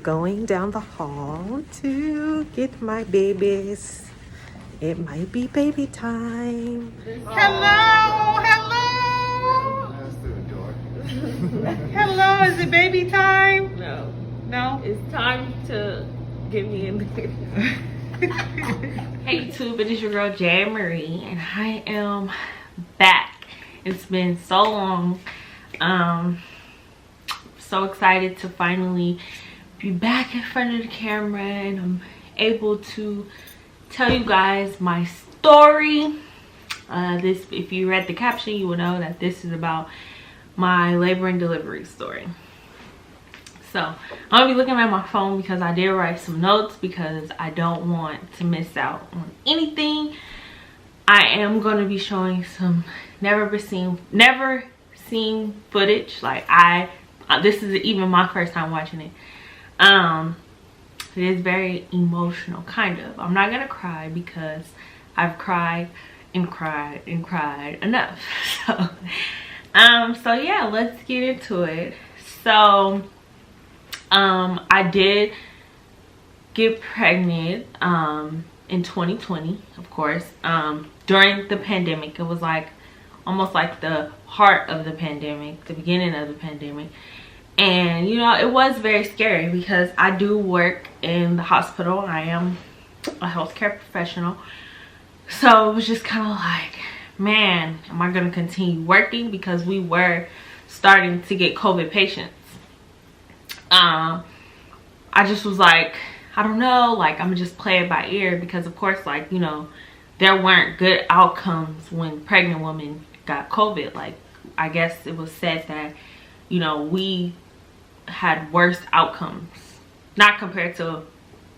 going down the hall to get my babies. It might be baby time. Hello, hello, is it baby time? No? It's time to get me in the video. Hey YouTube, it is your girl J Marie and I am back. It's been so long. So excited to finally be back in front of the camera and I'm able to tell you guys my story. This, if you read the caption, you will know that this is about my labor and delivery story. So I'm gonna be looking at my phone because I did write some notes because I don't want to miss out on anything. I am going to be showing some never seen footage. Like this is even my first time watching it. It is very emotional, kind of. I'm not gonna cry because I've cried and cried and cried enough. So yeah, let's get into it. So I did get pregnant in 2020, of course, during the pandemic. It was like almost like the heart of the pandemic, the beginning of the pandemic. And you know, it was very scary because I do work in the hospital. I am a healthcare professional. So it was just kind of like, man, am I going to continue working? Because we were starting to get COVID patients. I just was like, I don't know, like I'm gonna just play it by ear because of course, like, you know, there weren't good outcomes when pregnant women got COVID. Like, I guess it was said that, you know, we had worse outcomes, not compared to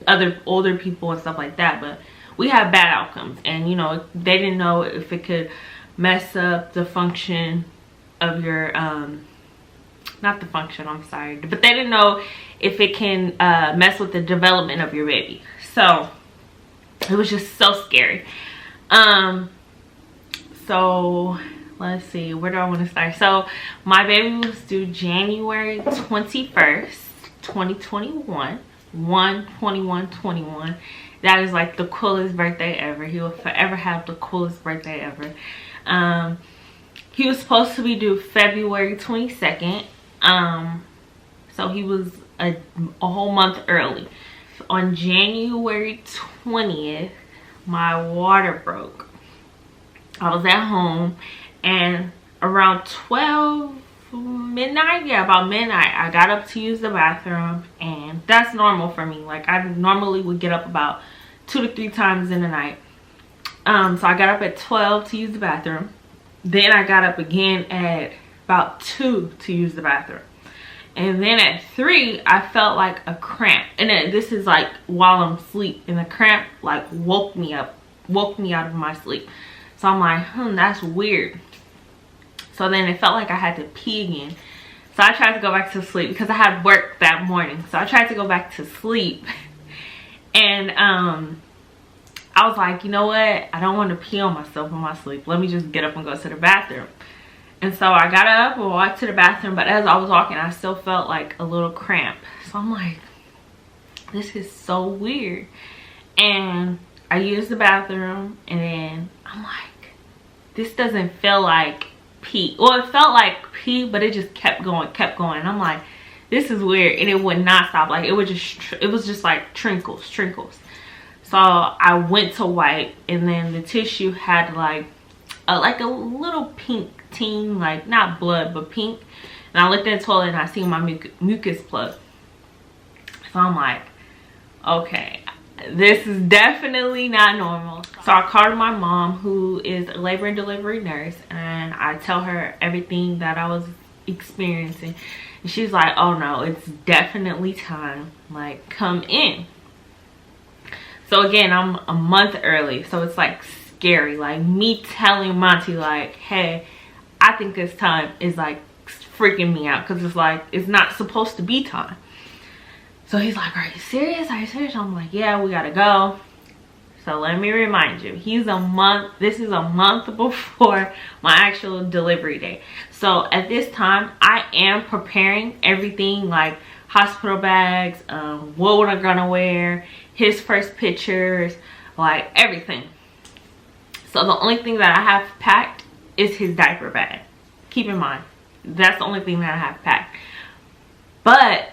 other older people and stuff like that, but we had bad outcomes. And you know, they didn't know if it could mess up the function of your not the function, I'm sorry, but they didn't know if it can mess with the development of your baby. So it was just so scary. So let's see, where do I want to start? So my baby was due January 21st, 2021. 1/21/21. That is like the coolest birthday ever. He will forever have the coolest birthday ever. He was supposed to be due February 22nd. So he was a whole month early. On January 20th, my water broke. I was at home and around 12 midnight, yeah, about midnight, I got up to use the bathroom, and that's normal for me. Like, I normally would get up about 2 to 3 times in the night. So I got up at 12 to use the bathroom. Then I got up again at about 2 to use the bathroom. And then at 3, I felt like a cramp. And then this is like while I'm asleep. And the cramp like woke me out of my sleep. So I'm like, that's weird. So then it felt like I had to pee again. So I tried to go back to sleep because I had work that morning. So I tried to go back to sleep. And I was like, you know what? I don't want to pee on myself in my sleep. Let me just get up and go to the bathroom. And so I got up and walked to the bathroom. But as I was walking, I still felt like a little cramp. So I'm like, this is so weird. And I used the bathroom. And then I'm like, this doesn't feel like pee. Well, it felt like pee, but it just kept going. And I'm like, this is weird. And it would not stop. Like, it was just like trinkles. So I went to wipe, and then the tissue had like a little pink teen, like not blood but pink. And I looked in the toilet and I seen my mucus plug. So I'm like, okay, this is definitely not normal. So I called my mom, who is a labor and delivery nurse, and I tell her everything that I was experiencing. And she's like, oh no, it's definitely time, like, come in. So again, I'm a month early, so it's like scary. Like, me telling Monty like, hey, I think this time is like freaking me out because it's like, it's not supposed to be time. So he's like, are you serious? I'm like, yeah, we gotta go. So let me remind you, this is a month before my actual delivery day. So at this time, I am preparing everything, like hospital bags, what we're gonna wear, his first pictures, like everything. So the only thing that I have packed is his diaper bag. Keep in mind, that's the only thing that I have packed. But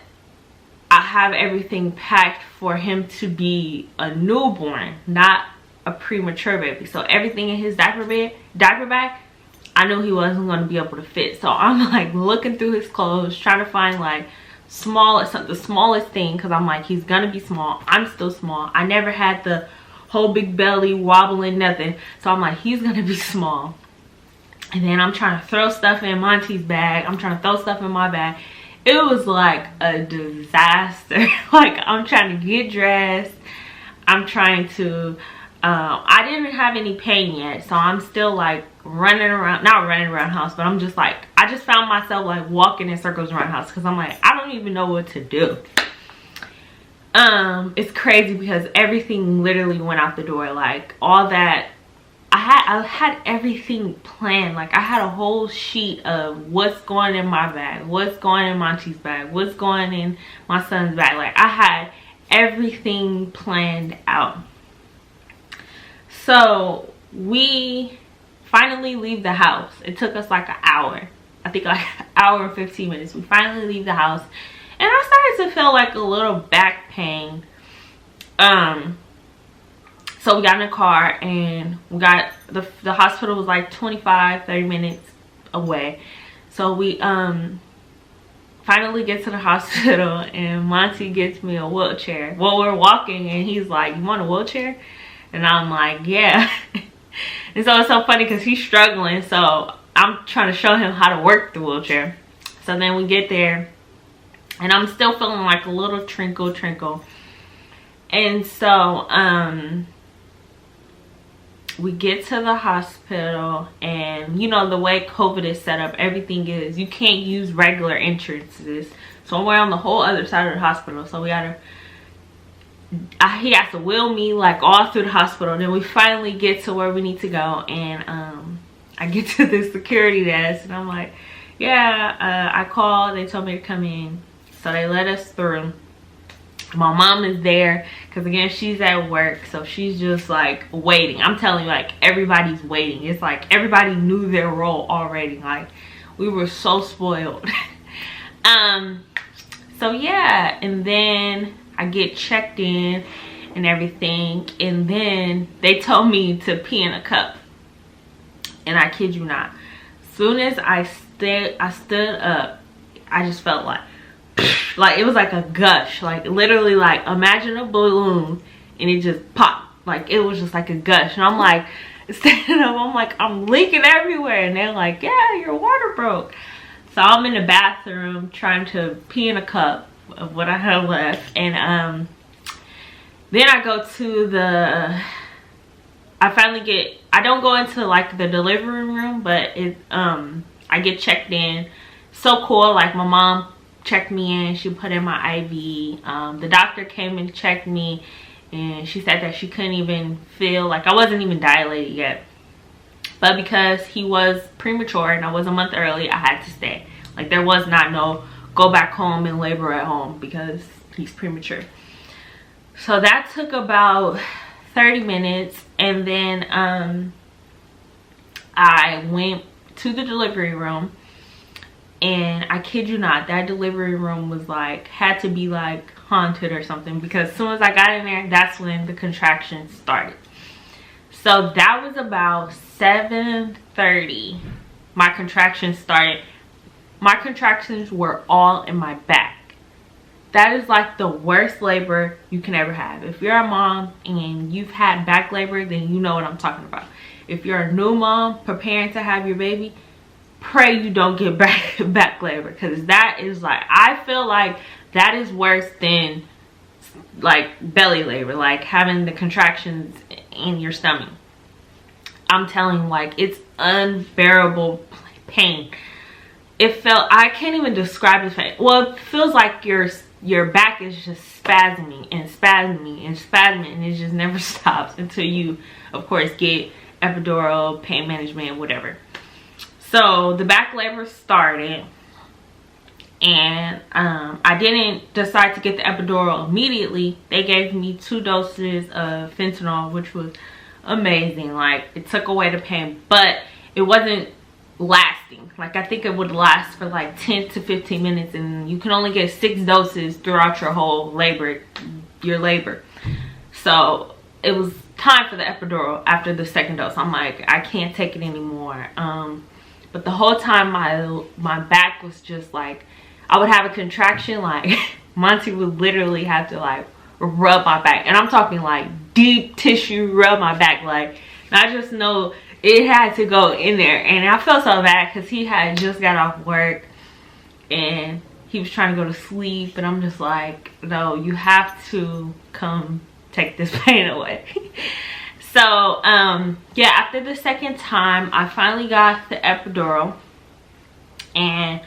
I have everything packed for him to be a newborn, not a premature baby. So everything in his diaper bag, I knew he wasn't going to be able to fit. So I'm like looking through his clothes, trying to find like the smallest thing, because I'm like, he's gonna be small. I'm still small. I never had the whole big belly wobbling, nothing. So I'm like, he's gonna be small. And then I'm trying to throw stuff in Monty's bag. I'm trying to throw stuff in my bag. It was like a disaster. Like, I'm trying to get dressed. I'm trying to, I didn't have any pain yet. So I'm still like running around, not running around the house, but I'm just like, I just found myself like walking in circles around the house, because I'm like, I don't even know what to do. It's crazy because everything literally went out the door. Like, all that, I had everything planned. Like, I had a whole sheet of what's going in my bag, what's going in Monty's bag, what's going in my son's bag. Like, I had everything planned out. So we finally leave the house. It took us like an hour. I think like an hour and 15 minutes. We finally leave the house, and I started to feel like a little back pain. So we got in the car, and we got the hospital was like 25-30 minutes away. So we finally get to the hospital, and Monty gets me a wheelchair. Well, we're walking, and he's like, "You want a wheelchair?" And I'm like, "Yeah." And so it's so funny because he's struggling, so I'm trying to show him how to work the wheelchair. So then we get there, and I'm still feeling like a little trinkle. And so we get to the hospital, and you know the way COVID is set up, everything is, you can't use regular entrances. So we're on the whole other side of the hospital, so we gotta, he has to wheel me like all through the hospital. Then we finally get to where we need to go, and I get to the security desk, and I'm like, yeah, I called, they told me to come in. So they let us through. My mom is there because, again, she's at work, so she's just like waiting. I'm telling you, like, everybody's waiting. It's like everybody knew their role already. Like, we were so spoiled. So yeah, and then I get checked in and everything, and then they told me to pee in a cup. And I kid you not, soon as I stood up, I just felt like it was like a gush, like literally, like imagine a balloon and it just popped. Like, it was just like a gush, and I'm like standing up, I'm like, I'm leaking everywhere, and they're like, yeah, your water broke. So I'm in the bathroom trying to pee in a cup of what I have left, and then I go to the, I don't go into like the delivery room, but I get checked in. So cool. Like, my mom checked me in, she put in my IV. The doctor came and checked me, and she said that she couldn't even feel, like, I wasn't even dilated yet. But because he was premature and I was a month early, I had to stay. Like, there was not no go back home and labor at home because he's premature. So that took about 30 minutes, and then I went to the delivery room. And I kid you not, that delivery room was like, had to be like haunted or something, because as soon as I got in there, that's when the contractions started. So that was about 7:30. My contractions started. My contractions were all in my back. That is like the worst labor you can ever have. If you're a mom and you've had back labor, then you know what I'm talking about. If you're a new mom preparing to have your baby, pray you don't get back labor, because that is like, I feel like that is worse than like belly labor, like having the contractions in your stomach. I'm telling you, like, it's unbearable pain. It felt, I can't even describe the pain. Well, it feels like your back is just spasming and spasming and spasming, and it just never stops until you, of course, get epidural, pain management, whatever. So the back labor started, and I didn't decide to get the epidural immediately. They gave me 2 doses of fentanyl, which was amazing. Like, it took away the pain, but it wasn't lasting. Like, I think it would last for like 10 to 15 minutes, and you can only get 6 doses throughout your whole labor. So it was time for the epidural after the 2nd dose. I'm like, I can't take it anymore. But the whole time my back was just like, I would have a contraction, like Monty would literally have to like rub my back, and I'm talking like deep tissue rub my back, like, and I just know it had to go in there. And I felt so bad because he had just got off work and he was trying to go to sleep, and I'm just like, no, you have to come take this pain away. So yeah, after the 2nd time I finally got the epidural, and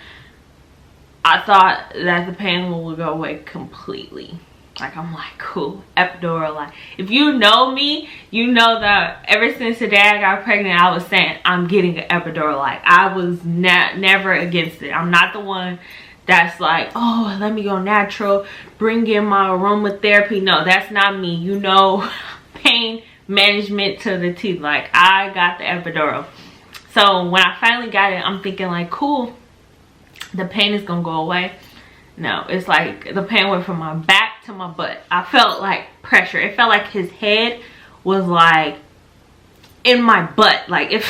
I thought that the pain would go away completely. Like, I'm like, cool, epidural. Like, if you know me, you know that ever since the day I got pregnant, I was saying I'm getting an epidural. Like, I was never against it. I'm not the one that's like, oh, let me go natural, bring in my aromatherapy. No, that's not me. You know, pain management to the teeth. Like, I got the epidural. So when I finally got it, I'm thinking like, cool, the pain is gonna go away. No, it's like the pain went from my back to my butt. I felt like pressure. It felt like his head was like in my butt. Like, it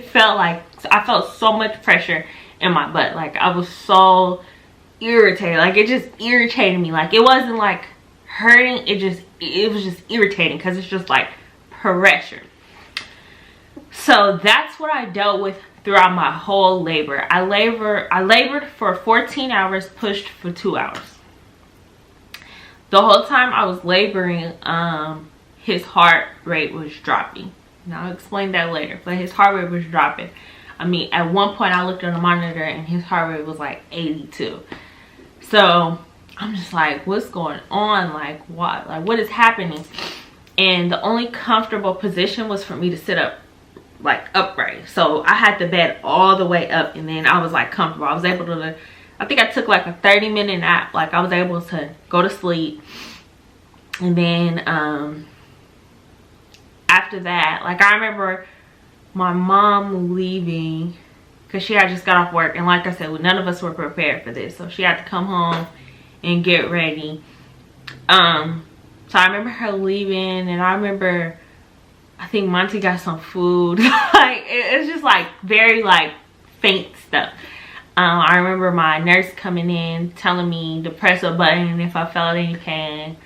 felt like I felt so much pressure in my butt. Like, I was so irritated. Like, it just irritated me. Like, it wasn't like hurting, it was just irritating because it's just like pressure. So that's what I dealt with throughout my whole labor. I labored for 14 hours, pushed for 2 hours. The whole time I was laboring, his heart rate was dropping. Now I'll explain that later, but his heart rate was dropping. I mean, at one point I looked on the monitor and his heart rate was like 82. So I'm just like, what's going on? Like, what? Like, what is happening? And the only comfortable position was for me to sit up, like upright. So I had the bed all the way up, and then I was like comfortable. I was able to, I think I took like a 30-minute nap. Like, I was able to go to sleep. And then after that, like, I remember my mom leaving because she had just got off work, and like I said, none of us were prepared for this, so she had to come home and get ready. So I remember her leaving, and I remember, I think Monty got some food. Like, it's just like very like faint stuff. I remember my nurse coming in telling me to press a button if I felt any pain.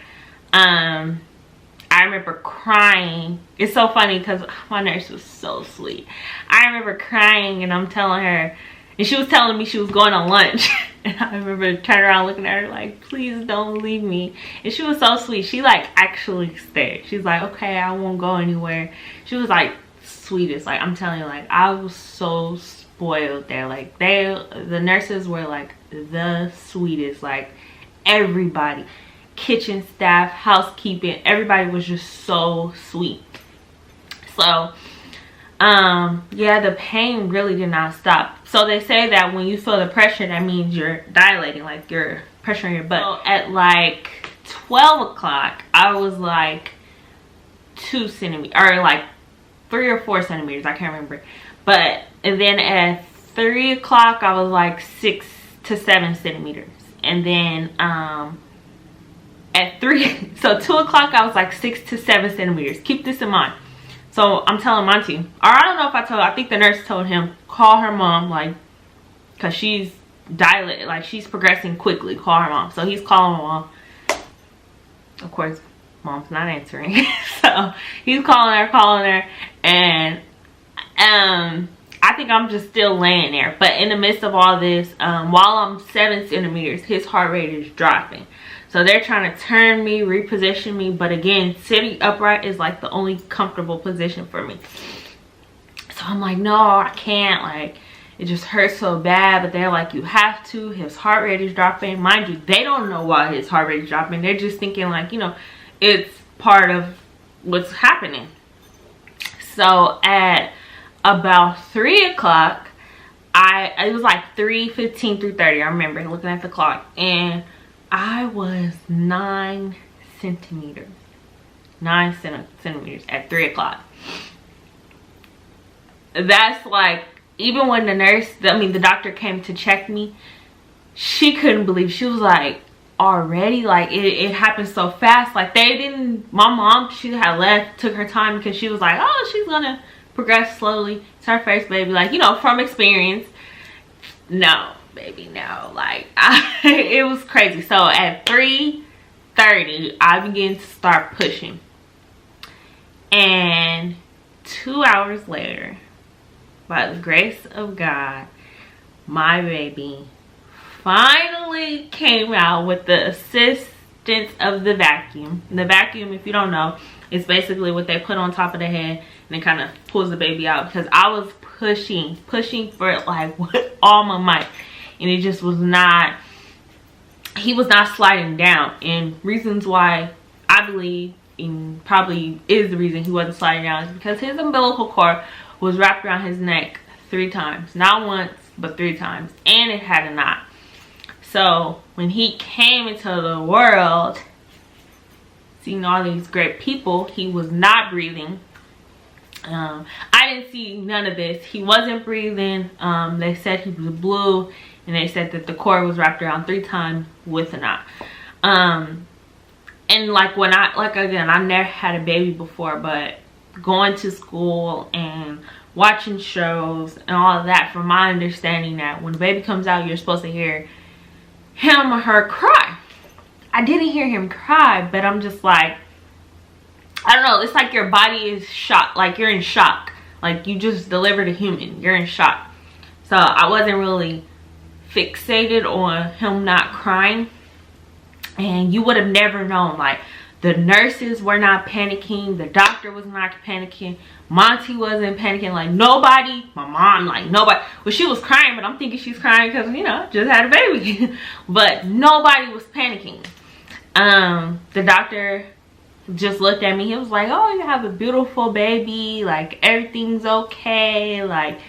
I remember crying. It's so funny because my nurse was so sweet. I remember crying, and I'm telling her, and she was telling me she was going on lunch. And I remember turning around looking at her like, please don't leave me. And she was so sweet. She like actually stayed. She's like, okay, I won't go anywhere. She was like sweetest. Like, I'm telling you, like, I was so spoiled there. Like, the nurses were like the sweetest. Like, everybody, kitchen staff, housekeeping, everybody was just so sweet. So yeah, the pain really did not stop. So they say that when you feel the pressure, that means you're dilating, like you're pressuring your butt. So at like 12 o'clock, I was like 2 centimeters, or like 3 or 4 centimeters, I can't remember. But, and then at 3 o'clock, I was like 6 to 7 centimeters. And then at 3, so 2 o'clock, I was like 6 to 7 centimeters. Keep this in mind. So I'm telling Monty, or I don't know if I think the nurse told him, call her mom, like, because she's dilated, like, she's progressing quickly, call her mom. So he's calling my mom. Of course, mom's not answering. So he's calling her, and I think I'm just still laying there. But in the midst of all this, while I'm 7 centimeters, his heart rate is dropping. So they're trying to turn me, reposition me. But again, sitting upright is like the only comfortable position for me. So I'm like, no, I can't. Like, it just hurts so bad. But they're like, you have to. His heart rate is dropping. Mind you, they don't know why his heart rate is dropping. They're just thinking like, you know, it's part of what's happening. So at about 3 o'clock, it was like 3:15, 3:30. I remember looking at the clock, and I was 9 centimeters. 9 centimeters at 3 o'clock. That's like, even when the doctor came to check me, she couldn't believe. She was like, already? Like, it happened so fast. Like, my mom, she had left, took her time, because she was like, oh, she's gonna progress slowly. It's her first baby, like, you know, from experience. No, baby, no. Like, it was crazy. So at 3:30, I began to start pushing. And 2 hours later, by the grace of God, my baby finally came out with the assistance of the vacuum. The vacuum, if you don't know, is basically what they put on top of the head, and it kind of pulls the baby out, because I was pushing for it, like, with all my might, and it just was not, he was not sliding down. And reasons why I believe, and probably is the reason he wasn't sliding down, is because his umbilical cord was wrapped around his neck 3 times. Not once, but 3 times. And it had a knot. So when he came into the world, seeing all these great people, he was not breathing. I didn't see none of this. He wasn't breathing. They said he was blue, and they said that the cord was wrapped around 3 times with a knot. And like, again, I never had a baby before, but going to school and watching shows and all of that, from my understanding, that when a baby comes out, you're supposed to hear him or her cry. I didn't hear him cry, but I'm just like, I don't know, it's like your body is shocked, like you're in shock, like you just delivered a human, you're in shock. So I wasn't really fixated on him not crying, and you would have never known. Like, the nurses were not panicking, the doctor was not panicking, Monty wasn't panicking, like nobody, my mom, like nobody. Well, she was crying, but I'm thinking she's crying because, you know, just had a baby. But nobody was panicking. The doctor just looked at me. He was like, oh, you have a beautiful baby, like everything's okay, like,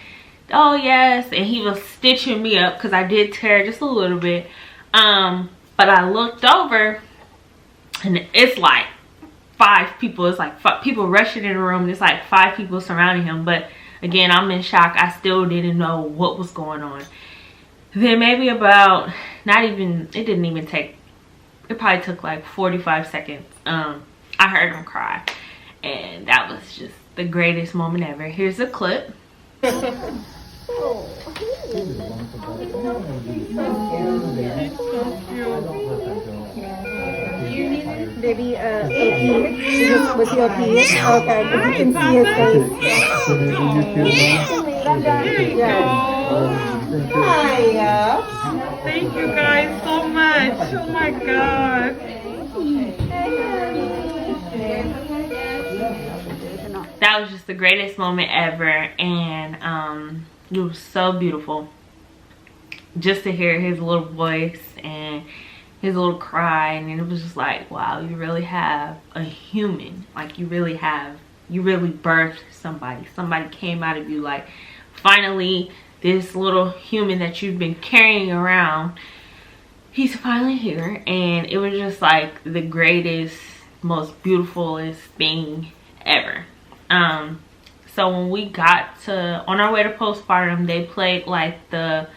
oh yes. And he was stitching me up because I did tear just a little bit. But I looked over, and it's like 5 people. It's like 5 people rushing in the room. It's like 5 people surrounding him. But again, I'm in shock. I still didn't know what was going on. Then maybe about, it didn't even take, it probably took like 45 seconds. I heard him cry, and that was just the greatest moment ever. Here's a clip. Baby, OP. Was he OP? Okay, because you can see his face. Hi. Thank you guys so much. Oh my God. That was just the greatest moment ever, and it was so beautiful just to hear his little voice and his little cry. And it was just like, wow, you really have a human. Like, you really birthed somebody came out of you. Like, finally, this little human that you've been carrying around, he's finally here. And it was just like the greatest, most beautifulest thing ever. So when we got on our way to postpartum, they played like the,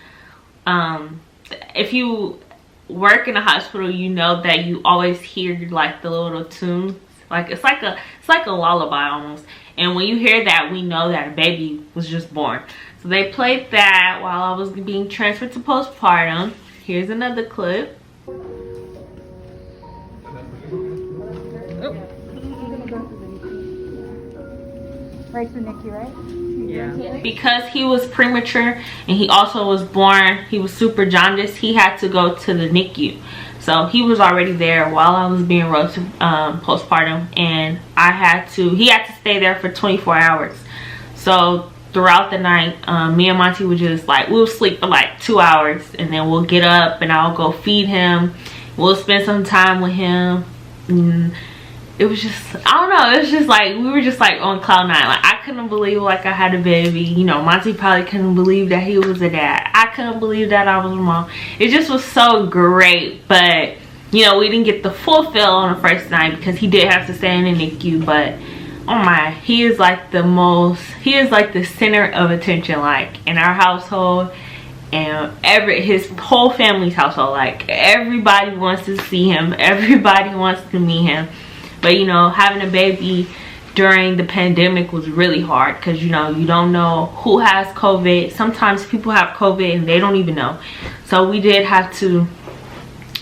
if you work in a hospital, you know that you always hear like the little tunes. Like, it's like a lullaby almost. And when you hear that, we know that a baby was just born. So they played that while I was being transferred to postpartum. Here's another clip. Right to Nikki, right? Yeah. Because he was premature and he also was born, he was super jaundiced, he had to go to the NICU. So he was already there while I was being enrolled to postpartum, and he had to stay there for 24 hours. So throughout the night, me and Monty would just like, we'll sleep for like 2 hours, and then we'll get up and I'll go feed him. We'll spend some time with him. it was just, I don't know, it was just like, we were just like on cloud nine. Like, I couldn't believe like I had a baby. You know, Monty probably couldn't believe that he was a dad. I couldn't believe that I was a mom. It just was so great. But, you know, we didn't get the full feel on the first night because he did have to stay in the NICU. But, oh my, he is like the center of attention, like, in our household. And his whole family's household. Like, everybody wants to see him. Everybody wants to meet him. But, you know, having a baby during the pandemic was really hard because, you know, you don't know who has COVID. Sometimes people have COVID and they don't even know. So we did have to,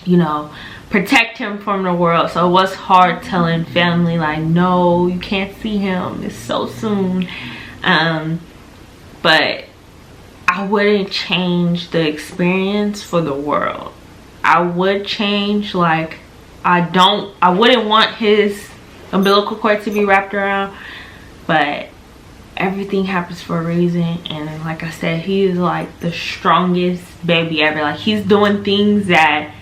you know, protect him from the world. So it was hard telling family, like, no, you can't see him. It's so soon. But I wouldn't change the experience for the world. I would change, like, I wouldn't want his umbilical cord to be wrapped around, but everything happens for a reason. And like I said, he is like the strongest baby ever. Like, he's doing things that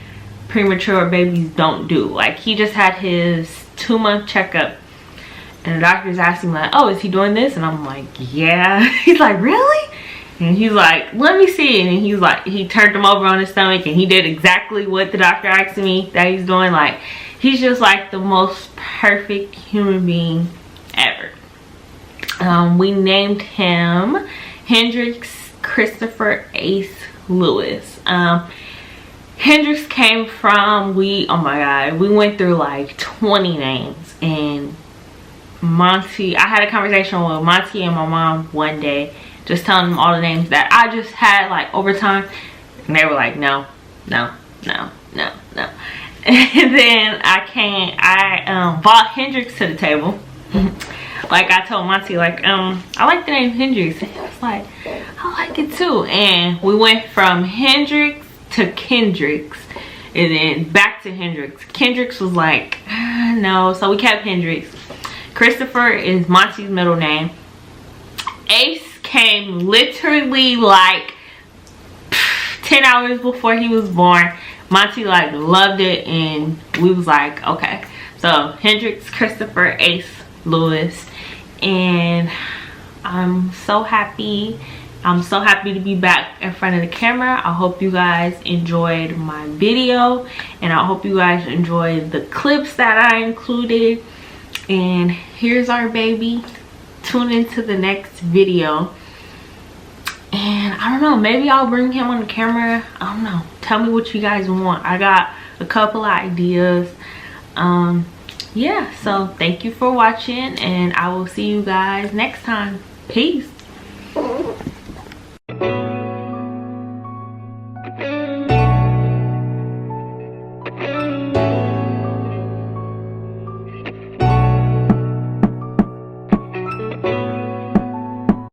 premature babies don't do. Like, he just had his 2-month checkup and the doctor's asking, like, oh, is he doing this? And I'm like, yeah. He's like, really? And he's like, let me see. And he's like, he turned him over on his stomach and he did exactly what the doctor asked me that he's doing. Like, he's just like the most perfect human being ever. We named him HENDRIX Christopher Ace Lewis. HENDRIX came from, oh my God, we went through like 20 names. And Monty, I had a conversation with Monty and my mom one day, just telling them all the names that I just had like over time, and they were like, no, no, no, no, no. And then I brought HENDRIX to the table. Like, I told Monty, like, I like the name HENDRIX. And he was like, I like it too. And we went from HENDRIX to KENDRIX, and then back to HENDRIX. KENDRIX was like, no, so we kept HENDRIX. Christopher is Monty's middle name. Ace came literally like 10 hours before he was born. Monty like loved it, and we was like, okay. So HENDRIX Christopher Ace Lewis. And I'm so happy to be back in front of the camera. I hope you guys enjoyed my video, and I hope you guys enjoyed the clips that I included. And here's our baby. Tune into the next video. And I don't know, maybe I'll bring him on the camera. I don't know. Tell me what you guys want. I got a couple of ideas. Yeah, so thank you for watching, and I will see you guys next time. Peace.